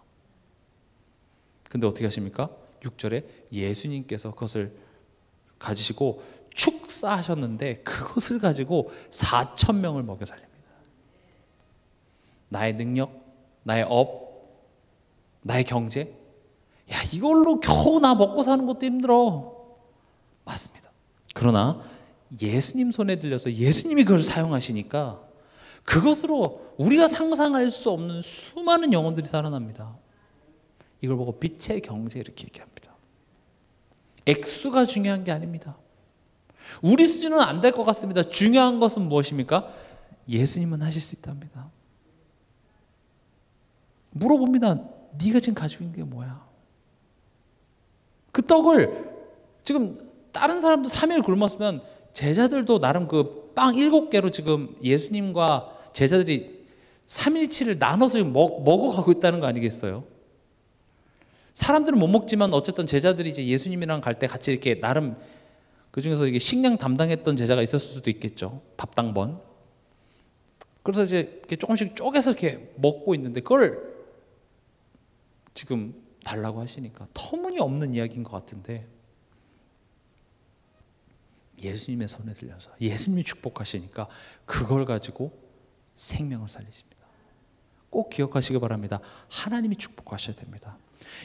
근데 어떻게 하십니까? 6절에 예수님께서 그것을 가지시고 축사하셨는데 그것을 가지고 4,000명을 먹여 살립니다. 나의 능력, 나의 업, 나의 경제, 이걸로 겨우 나 먹고 사는 것도 힘들어. 맞습니다. 그러나 예수님 손에 들려서 예수님이 그걸 사용하시니까 그것으로 우리가 상상할 수 없는 수많은 영혼들이 살아납니다. 이걸 보고 빛의 경제 이렇게 얘기합니다. 액수가 중요한 게 아닙니다. 우리 수준은 안 될 것 같습니다. 중요한 것은 무엇입니까? 예수님은 하실 수 있답니다. 물어봅니다. 네가 지금 가지고 있는 게 뭐야? 그 떡을 지금 다른 사람도 3일 굶었으면 제자들도 나름 그 빵 7개로 지금 예수님과 제자들이 3일치를 나눠서 먹어가고 있다는 거 아니겠어요? 사람들은 못 먹지만 어쨌든 제자들이 이제 예수님이랑 갈 때 같이 이렇게 나름 그 중에서 이게 식량 담당했던 제자가 있었을 수도 있겠죠. 밥당번. 그래서 이제 이렇게 조금씩 쪼개서 이렇게 먹고 있는데 그걸 지금 달라고 하시니까 터무니없는 이야기인 것 같은데 예수님의 손에 들려서 예수님이 축복하시니까 그걸 가지고 생명을 살리십니다. 꼭 기억하시기 바랍니다. 하나님이 축복하셔야 됩니다.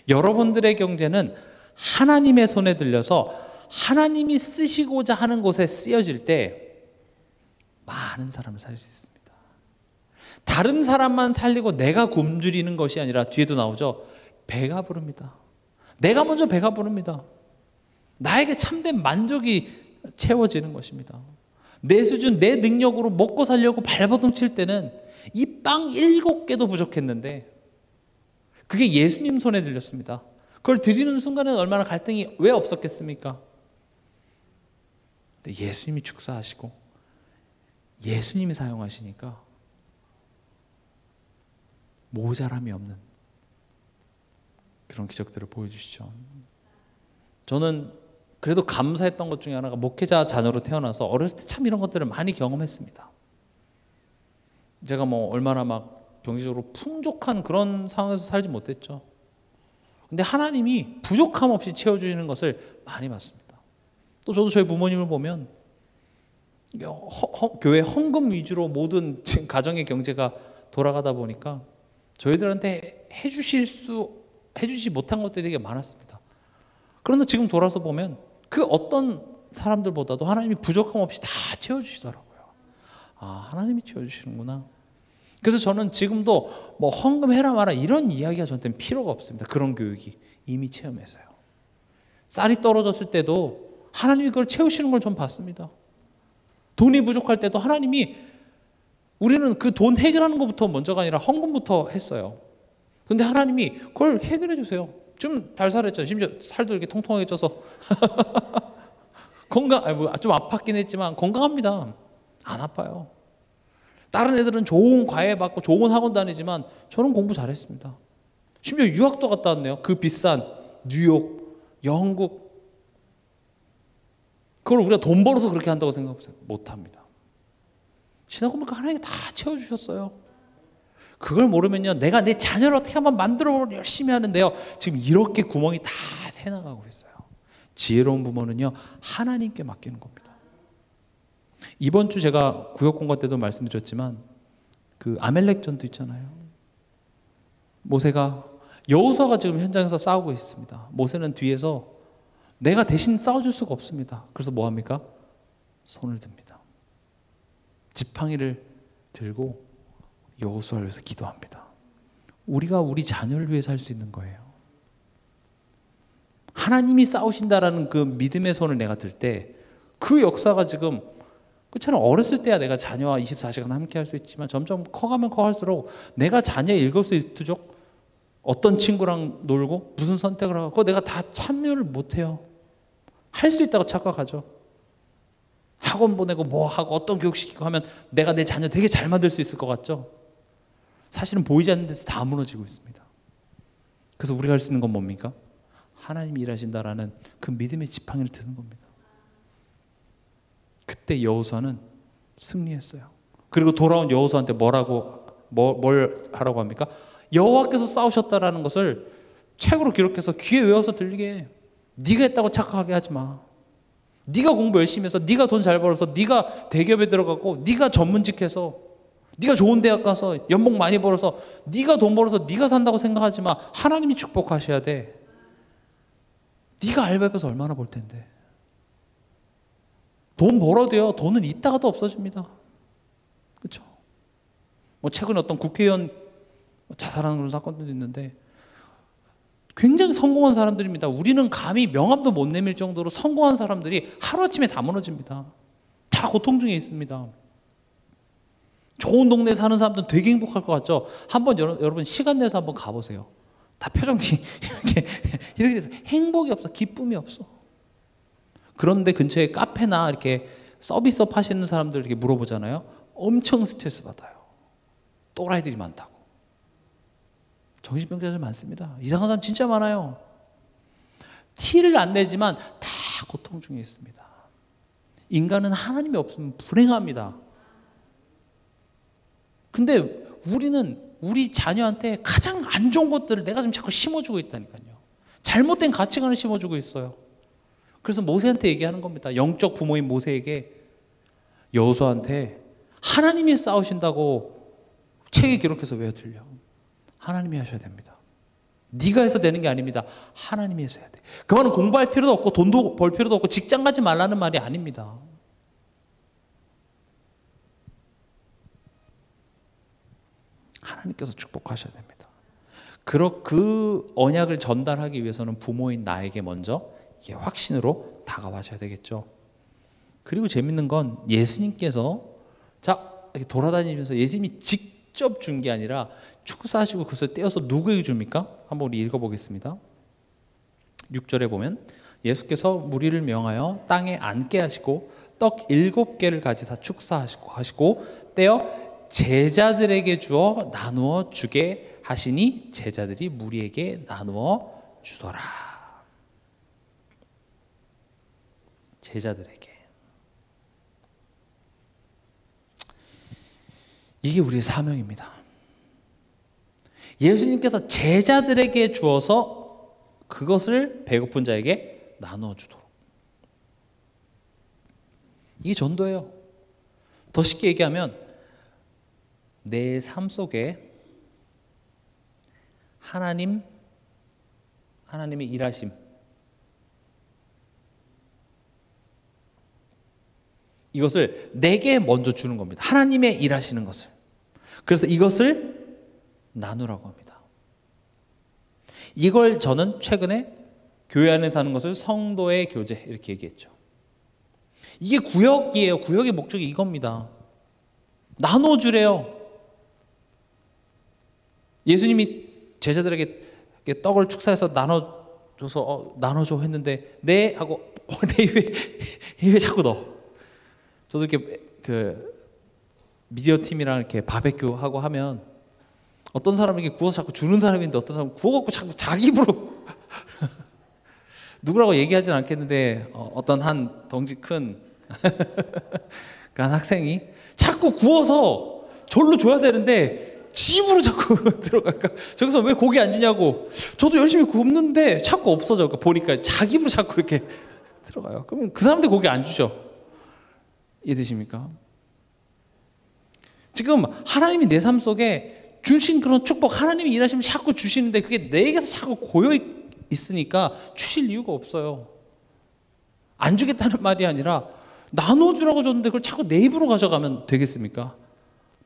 여러분들의 경제는 하나님의 손에 들려서 하나님이 쓰시고자 하는 곳에 쓰여질 때 많은 사람을 살릴 수 있습니다. 다른 사람만 살리고 내가 굶주리는 것이 아니라 뒤에도 나오죠. 배가 부릅니다. 내가 먼저 배가 부릅니다. 나에게 참된 만족이 채워지는 것입니다. 내 수준, 내 능력으로 먹고 살려고 발버둥 칠 때는 이 빵 7개도 부족했는데 그게 예수님 손에 들렸습니다. 그걸 드리는 순간에는 얼마나 갈등이 왜 없었겠습니까? 근데 예수님이 축사하시고 예수님이 사용하시니까 모자람이 없는 그런 기적들을 보여주시죠. 저는 그래도 감사했던 것 중에 하나가 목회자 자녀로 태어나서 어렸을 때 참 이런 것들을 많이 경험했습니다. 제가 뭐 얼마나 막 경제적으로 풍족한 그런 상황에서 살지 못했죠. 근데 하나님이 부족함 없이 채워주시는 것을 많이 봤습니다. 또 저도 저희 부모님을 보면 교회 헌금 위주로 모든 가정의 경제가 돌아가다 보니까 저희들한테 해주시 못한 것들이 되게 많았습니다. 그런데 지금 돌아서 보면 그 어떤 사람들보다도 하나님이 부족함 없이 다 채워주시더라고요. 아, 하나님이 채워주시는구나. 그래서 저는 지금도 뭐 헌금해라 마라 이런 이야기가 저한테는 필요가 없습니다. 그런 교육이 이미 체험해서요. 쌀이 떨어졌을 때도 하나님이 그걸 채우시는 걸 전 봤습니다. 돈이 부족할 때도 하나님이 우리는 그 돈 해결하는 것부터 먼저가 아니라 헌금부터 했어요. 근데 하나님이 그걸 해결해 주세요. 좀 잘 살았죠. 심지어 살도 이렇게 통통하게 쪄서 좀 아팠긴 했지만 건강합니다. 안 아파요. 다른 애들은 좋은 과외 받고 좋은 학원 다니지만 저는 공부 잘했습니다. 심지어 유학도 갔다 왔네요. 그 비싼 뉴욕, 영국. 그걸 우리가 돈 벌어서 그렇게 한다고 생각해보세요. 못합니다. 지나고 보니까 하나님이 다 채워주셨어요. 그걸 모르면요, 내가 내 자녀를 어떻게 한번 만들어 열심히 하는데요, 지금 이렇게 구멍이 다 새나가고 있어요. 지혜로운 부모는요, 하나님께 맡기는 겁니다. 이번 주 제가 구역공과 때도 말씀드렸지만 그 아멜렉 전투 있잖아요. 모세가 여호수아가 지금 현장에서 싸우고 있습니다. 모세는 뒤에서 내가 대신 싸워줄 수가 없습니다. 그래서 뭐 합니까? 손을 듭니다. 지팡이를 들고 여호수아를 위해서 기도합니다. 우리가 우리 자녀를 위해서 할 수 있는 거예요. 하나님이 싸우신다라는 그 믿음의 손을 내가 들 때 그 역사가 지금 그처럼 어렸을 때야 내가 자녀와 24시간 함께 할 수 있지만 점점 커가면 커갈수록 내가 자녀의 일거수일투족 어떤 친구랑 놀고 무슨 선택을 하고 그거 내가 다 참여를 못해요. 할 수 있다고 착각하죠. 학원 보내고 뭐 하고 어떤 교육 시키고 하면 내가 내 자녀 되게 잘 만들 수 있을 것 같죠. 사실은 보이지 않는 데서 다 무너지고 있습니다. 그래서 우리가 할 수 있는 건 뭡니까? 하나님이 일하신다라는 그 믿음의 지팡이를 드는 겁니다. 그때 여호수아는 승리했어요. 그리고 돌아온 여호수아한테 뭘 하라고 합니까? 여호와께서 싸우셨다라는 것을 책으로 기록해서 귀에 외워서 들리게 해. 네가 했다고 착각하게 하지 마. 네가 공부 열심히 해서 네가 돈 잘 벌어서 네가 대기업에 들어가고 네가 전문직해서 네가 좋은 대학 가서 연봉 많이 벌어서 네가 돈 벌어서 네가 산다고 생각하지 마. 하나님이 축복하셔야 돼. 네가 알바해서 얼마나 벌 텐데. 돈 벌어도요, 돈은 있다가도 없어집니다. 그렇죠? 뭐 최근에 어떤 국회의원 자살하는 그런 사건도 있는데 굉장히 성공한 사람들입니다. 우리는 감히 명함도 못 내밀 정도로 성공한 사람들이 하루아침에 다 무너집니다. 다 고통 중에 있습니다. 좋은 동네에 사는 사람들은 되게 행복할 것 같죠? 한번 여러분 시간 내서 한번 가보세요. 다 표정이 이렇게 돼서 행복이 없어, 기쁨이 없어. 그런데 근처에 카페나 이렇게 서비스업 하시는 사람들 이렇게 물어보잖아요. 엄청 스트레스 받아요. 또라이들이 많다고. 정신병자들 많습니다. 이상한 사람 진짜 많아요. 티를 안 내지만 다 고통 중에 있습니다. 인간은 하나님이 없으면 불행합니다. 근데 우리는 우리 자녀한테 가장 안 좋은 것들을 내가 지금 자꾸 심어주고 있다니까요. 잘못된 가치관을 심어주고 있어요. 그래서 모세한테 얘기하는 겁니다. 영적 부모인 모세에게, 여호수아한테 하나님이 싸우신다고 책에 기록해서 외워들려. 하나님이 하셔야 됩니다. 네가 해서 되는 게 아닙니다. 하나님이 해서 해야 돼. 그 말은 공부할 필요도 없고 돈도 벌 필요도 없고 직장 가지 말라는 말이 아닙니다. 하나님께서 축복하셔야 됩니다. 그 언약을 전달하기 위해서는 부모인 나에게 먼저 이게 확신으로 다가와셔야 되겠죠. 그리고 재밌는 건 예수님께서 이렇게 돌아다니면서 예수님이 직접 준 게 아니라 축사하시고 그것을 떼어서 누구에게 줍니까? 한번 우리 읽어보겠습니다. 6절에 보면 예수께서 무리를 명하여 땅에 앉게 하시고 떡 7개를 가지사 축사하시고 떼어 제자들에게 주어 나누어 주게 하시니 제자들이 무리에게 나누어 주더라. 제자들에게. 이게 우리의 사명입니다. 예수님께서 제자들에게 주어서 그것을 배고픈 자에게 나누어 주도록. 이게 전도예요. 더 쉽게 얘기하면 내 삶 속에 하나님의 일하심, 이것을 내게 먼저 주는 겁니다. 하나님의 일하시는 것을. 그래서 이것을 나누라고 합니다. 이걸 저는 최근에 교회 안에 사는 것을 성도의 교제 이렇게 얘기했죠. 이게 구역이에요. 구역의 목적이 이겁니다. 나눠주래요. 예수님이 제자들에게 떡을 축사해서 나눠줘서 나눠줘 했는데 네 하고 내 입에 자꾸 넣어. 저도 이렇게 미디어 팀이랑 이렇게 바베큐 하고 하면 어떤 사람에게 구워서 자꾸 주는 사람이 있는데 어떤 사람은 구워갖고 자꾸 자기 입으로 누구라고 얘기하진 않겠는데 어떤 한 덩치 큰 한 학생이 자꾸 구워서 절로 줘야 되는데 집으로 자꾸 들어갈까? 저기서 왜 고기 안 주냐고. 저도 열심히 굽는데 자꾸 없어져. 보니까 자기 입으로 자꾸 이렇게 들어가요. 그러면 그 사람들 고기 안 주죠. 이해되십니까? 지금 하나님이 내 삶 속에 주신 그런 축복, 하나님이 일하시면 자꾸 주시는데 그게 내게서 자꾸 고여 있으니까 주실 이유가 없어요. 안 주겠다는 말이 아니라 나눠주라고 줬는데 그걸 자꾸 내 입으로 가져가면 되겠습니까?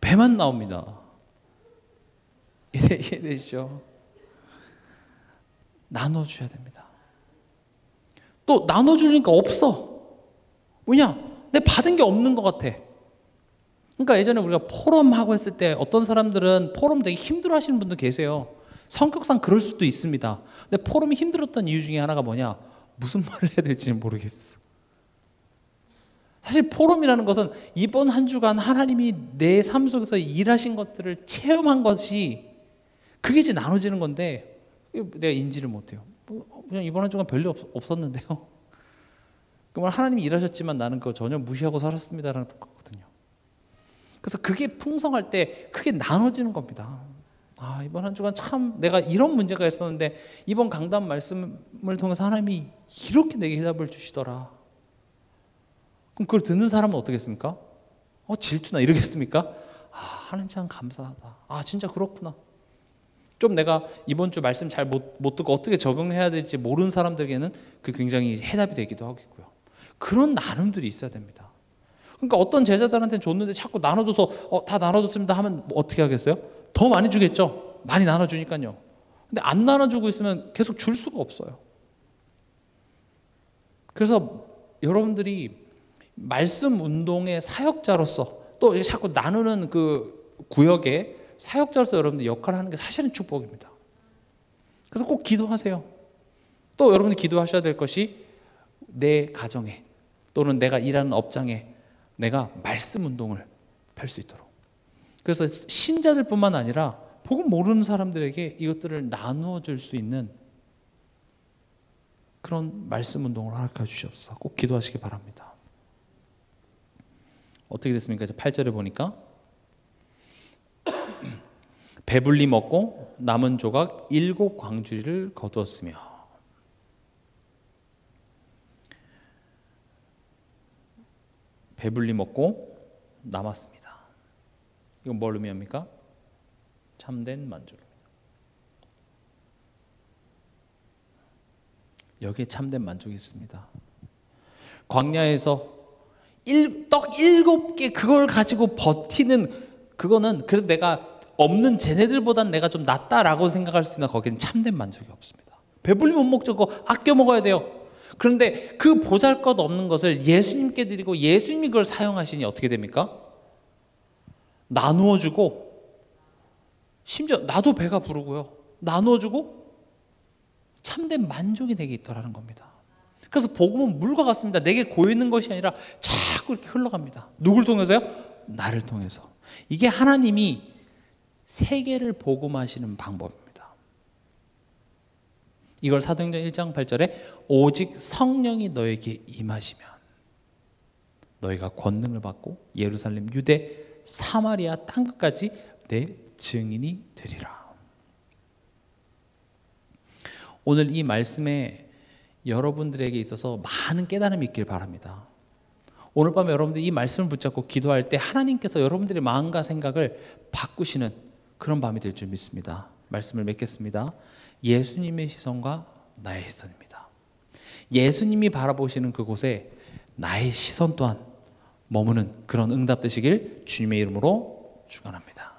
배만 나옵니다. 이해되시죠? 나눠줘야 됩니다. 또 나눠주니까 없어. 왜냐? 내가 받은 게 없는 것 같아. 그러니까 예전에 우리가 포럼하고 했을 때 어떤 사람들은 포럼 되게 힘들어 하시는 분도 계세요. 성격상 그럴 수도 있습니다. 근데 포럼이 힘들었던 이유 중에 하나가 뭐냐? 무슨 말을 해야 될지는 모르겠어. 사실 포럼이라는 것은 이번 한 주간 하나님이 내 삶 속에서 일하신 것들을 체험한 것이 그게 이제 나눠지는 건데 내가 인지를 못해요. 그냥 이번 한 주간 별일 없었는데요. 그러면 하나님이 일하셨지만 나는 그거 전혀 무시하고 살았습니다라는 똑같거든요. 그래서 그게 풍성할 때 그게 나눠지는 겁니다. 아, 이번 한 주간 참 내가 이런 문제가 있었는데 이번 강단 말씀을 통해서 하나님이 이렇게 내게 해답을 주시더라. 그럼 그걸 듣는 사람은 어떻겠습니까? 질투나 이러겠습니까? 아, 하나님 참 감사하다. 아, 진짜 그렇구나. 좀 내가 이번 주 말씀 잘 못 듣고 어떻게 적용해야 될지 모르는 사람들에게는 그 굉장히 해답이 되기도 하겠고요. 그런 나눔들이 있어야 됩니다. 그러니까 어떤 제자들한테는 줬는데 자꾸 나눠줘서 다 나눠줬습니다 하면 뭐 어떻게 하겠어요? 더 많이 주겠죠. 많이 나눠주니까요. 근데 안 나눠주고 있으면 계속 줄 수가 없어요. 그래서 여러분들이 말씀 운동의 사역자로서 또 자꾸 나누는 그 구역에 사역자로서 여러분들 역할을 하는 게 사실은 축복입니다. 그래서 꼭 기도하세요. 또 여러분들 기도하셔야 될 것이 내 가정에 또는 내가 일하는 업장에 내가 말씀 운동을 펼 수 있도록. 그래서 신자들뿐만 아니라 복음 모르는 사람들에게 이것들을 나누어 줄 수 있는 그런 말씀 운동을 허락해 주시옵소서. 꼭 기도하시기 바랍니다. 어떻게 됐습니까? 8절에 보니까 배불리 먹고 남은 조각 7 광주리를 거두었으며. 배불리 먹고 남았습니다. 이건 뭘 의미합니까? 참된 만족입니다. 여기에 참된 만족이 있습니다. 광야에서 떡 7개 그걸 가지고 버티는, 그거는 그래도 내가 없는 쟤네들보단 내가 좀 낫다라고 생각할 수 있나, 거기는 참된 만족이 없습니다. 배불리 못 먹고 아껴 먹어야 돼요. 그런데 그 보잘것없는 것을 예수님께 드리고 예수님이 그걸 사용하시니 어떻게 됩니까? 나누어 주고, 심지어 나도 배가 부르고요, 나누어 주고 참된 만족이 내게 있더라는 겁니다. 그래서 복음은 물과 같습니다. 내게 고이는 것이 아니라 자꾸 이렇게 흘러갑니다. 누굴 통해서요? 나를 통해서. 이게 하나님이 세계를 복음하시는 방법입니다. 이걸 사도행전 1장 8절에 오직 성령이 너에게 임하시면 너희가 권능을 받고 예루살렘, 유대, 사마리아 땅끝까지 내 증인이 되리라. 오늘 이 말씀에 여러분들에게 있어서 많은 깨달음이 있길 바랍니다. 오늘 밤에 여러분들이 이 말씀을 붙잡고 기도할 때 하나님께서 여러분들의 마음과 생각을 바꾸시는 그런 밤이 될 줄 믿습니다. 말씀을 맺겠습니다. 예수님의 시선과 나의 시선입니다. 예수님이 바라보시는 그곳에 나의 시선 또한 머무는 그런 응답 되시길 주님의 이름으로 축원합니다.